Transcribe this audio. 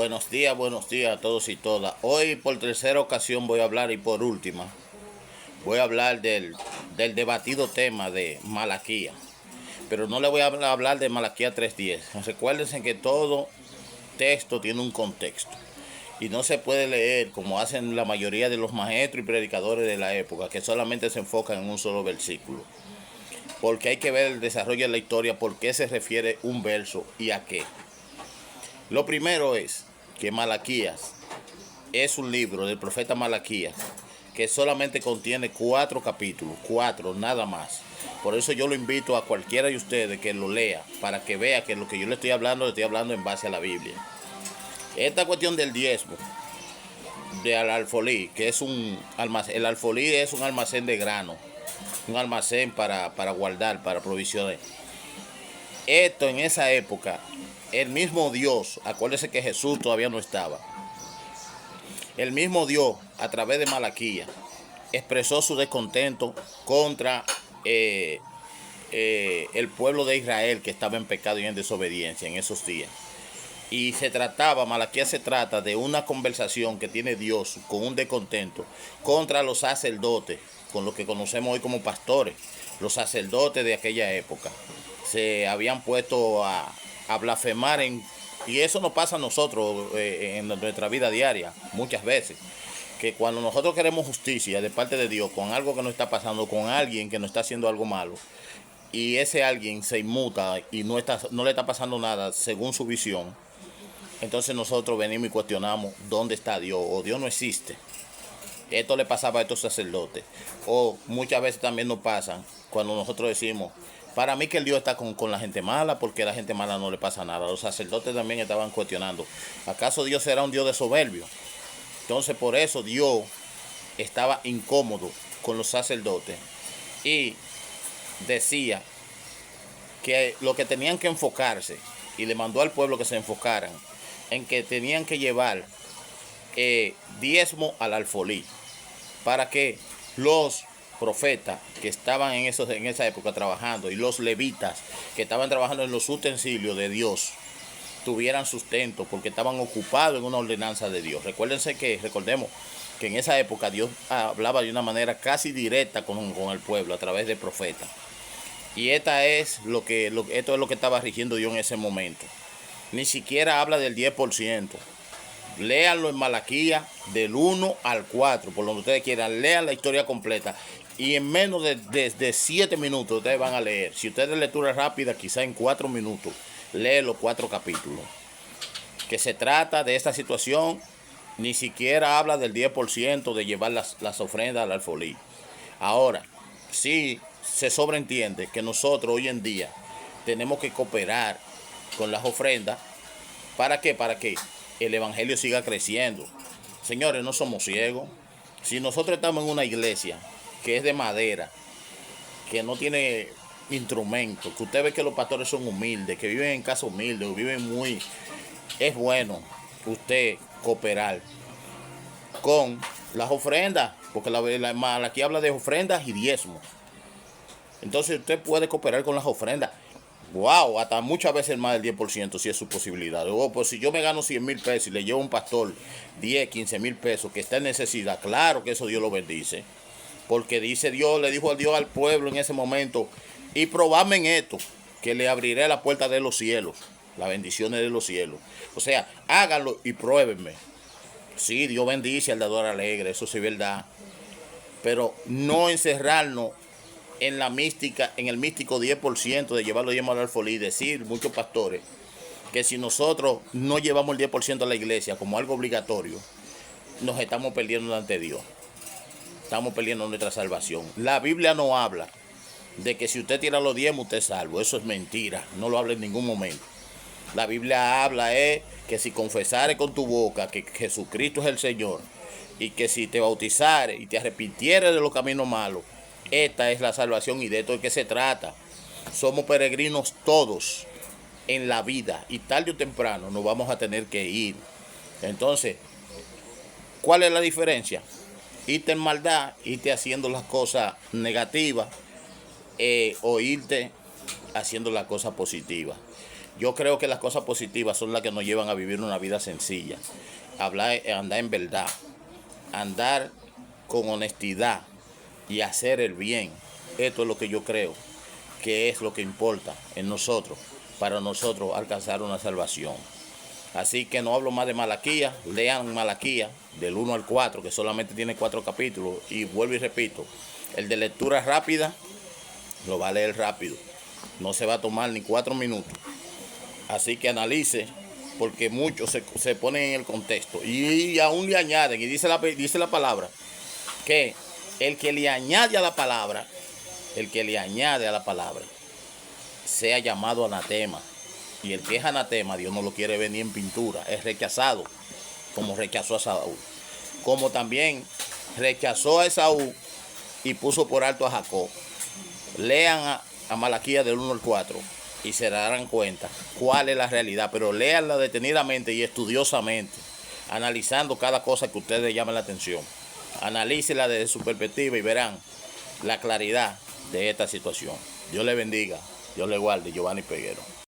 buenos días a todos y todas. Hoy por tercera ocasión voy a hablar y por última voy a hablar del debatido tema de Malaquía. Pero no le voy a hablar de Malaquía 3:10. Recuérdense que todo texto tiene un contexto. Y no se puede leer como hacen la mayoría de los maestros y predicadores de la época, que solamente se enfocan en un solo versículo. Porque hay que ver el desarrollo de la historia, por qué se refiere un verso y a qué. Lo primero es que Malaquías es un libro del profeta Malaquías que solamente contiene 4 capítulos, 4 nada más. Por eso yo lo invito a cualquiera de ustedes que lo lea, para que vea que lo que yo le estoy hablando en base a la Biblia. Esta cuestión del diezmo, del alfolí, que es un almacén, el alfolí es un almacén de grano, un almacén para guardar, para provisiones. Esto en esa época, el mismo Dios, acuérdense que Jesús todavía no estaba, el mismo Dios a través de Malaquía expresó su descontento contra el pueblo de Israel, que estaba en pecado y en desobediencia en esos días. Y Malaquía se trata de una conversación que tiene Dios con un descontento contra los sacerdotes, con lo que conocemos hoy como pastores. Los sacerdotes de aquella época se habían puesto a blasfemar y eso nos pasa a nosotros en nuestra vida diaria muchas veces, que cuando nosotros queremos justicia de parte de Dios con algo que nos está pasando, con alguien que nos está haciendo algo malo, y ese alguien se inmuta y no le está pasando nada según su visión, entonces nosotros venimos y cuestionamos dónde está Dios, o Dios no existe. Esto le pasaba a estos sacerdotes, o muchas veces también nos pasa cuando nosotros decimos, para mí que el Dios está con la gente mala, porque a la gente mala no le pasa nada. Los sacerdotes también estaban cuestionando, ¿acaso Dios será un Dios de soberbio? Entonces por eso Dios estaba incómodo con los sacerdotes y decía que lo que tenían que enfocarse, y le mandó al pueblo que se enfocaran en que tenían que llevar diezmo al alfolí, para que los profetas que estaban en esa época trabajando, y los levitas que estaban trabajando en los utensilios de Dios, tuvieran sustento, porque estaban ocupados en una ordenanza de Dios. Recordemos que en esa época Dios hablaba de una manera casi directa con el pueblo a través de profetas. Y esto es lo que estaba rigiendo Dios en ese momento. Ni siquiera habla del 10%. Léanlo en Malaquía del 1 al 4, por donde ustedes quieran. Lean la historia completa. Y en menos de 7 minutos ustedes van a leer. Si ustedes de lectura rápida, quizá en 4 minutos, leen los 4 capítulos. Que se trata de esta situación. Ni siquiera habla del 10% de llevar las ofrendas al alfolí. Ahora, sí se sobreentiende que nosotros hoy en día tenemos que cooperar con las ofrendas. ¿Para qué? Para que el evangelio siga creciendo. Señores, no somos ciegos. Si nosotros estamos en una iglesia que es de madera, que no tiene instrumentos, que usted ve que los pastores son humildes, que viven en casa humilde, es bueno usted cooperar con las ofrendas, porque aquí habla de ofrendas y diezmos. Entonces usted puede cooperar con las ofrendas. Wow, hasta muchas veces más del 10% si es su posibilidad. Pues si yo me gano 100,000 pesos y le llevo a un pastor 10, 15,000 pesos que está en necesidad, claro que eso Dios lo bendice. Porque dice Dios, le dijo a Dios al pueblo en ese momento, y probadme en esto, que le abriré la puerta de los cielos, las bendiciones de los cielos. O sea, háganlo y pruébenme. Sí, Dios bendice al dador alegre, eso sí es verdad. Pero no encerrarnos en la mística, en el místico 10% de llevarlo al alfolí. Decir muchos pastores que si nosotros no llevamos el 10% a la iglesia como algo obligatorio, nos estamos perdiendo ante Dios. Estamos perdiendo nuestra salvación. La Biblia no habla de que si usted tira los diezmos usted es salvo. Eso es mentira, no lo habla en ningún momento. La Biblia habla que si confesares con tu boca que Jesucristo es el Señor, y que si te bautizares y te arrepintieres de los caminos malos, esta es la salvación, y de esto es que se trata. Somos peregrinos todos en la vida, y tarde o temprano nos vamos a tener que ir. Entonces, ¿cuál es la diferencia? Irte en maldad, irte haciendo las cosas negativas, o irte haciendo las cosas positivas. Yo creo que las cosas positivas son las que nos llevan a vivir una vida sencilla, andar en verdad, andar con honestidad y hacer el bien. Esto es lo que yo creo que es lo que importa en nosotros, para nosotros alcanzar una salvación. Así que no hablo más de Malaquías, lean Malaquías del 1 al 4, que solamente tiene 4 capítulos, y vuelvo y repito, el de lectura rápida lo va a leer rápido, no se va a tomar ni 4 minutos. Así que analice, porque muchos se ponen en el contexto y aún le añaden, y dice la palabra, que el que le añade a la palabra, sea llamado anatema. Y el que es anatema, Dios no lo quiere ver ni en pintura, es rechazado, como rechazó a Saúl. Como también rechazó a Esaú y puso por alto a Jacob. Lean a Malaquías del 1 al 4 y se darán cuenta cuál es la realidad, pero léanla detenidamente y estudiosamente, analizando cada cosa que a ustedes llamen la atención. Analícela desde su perspectiva y verán la claridad de esta situación. Dios le bendiga, Dios le guarde. Giovanni Peguero.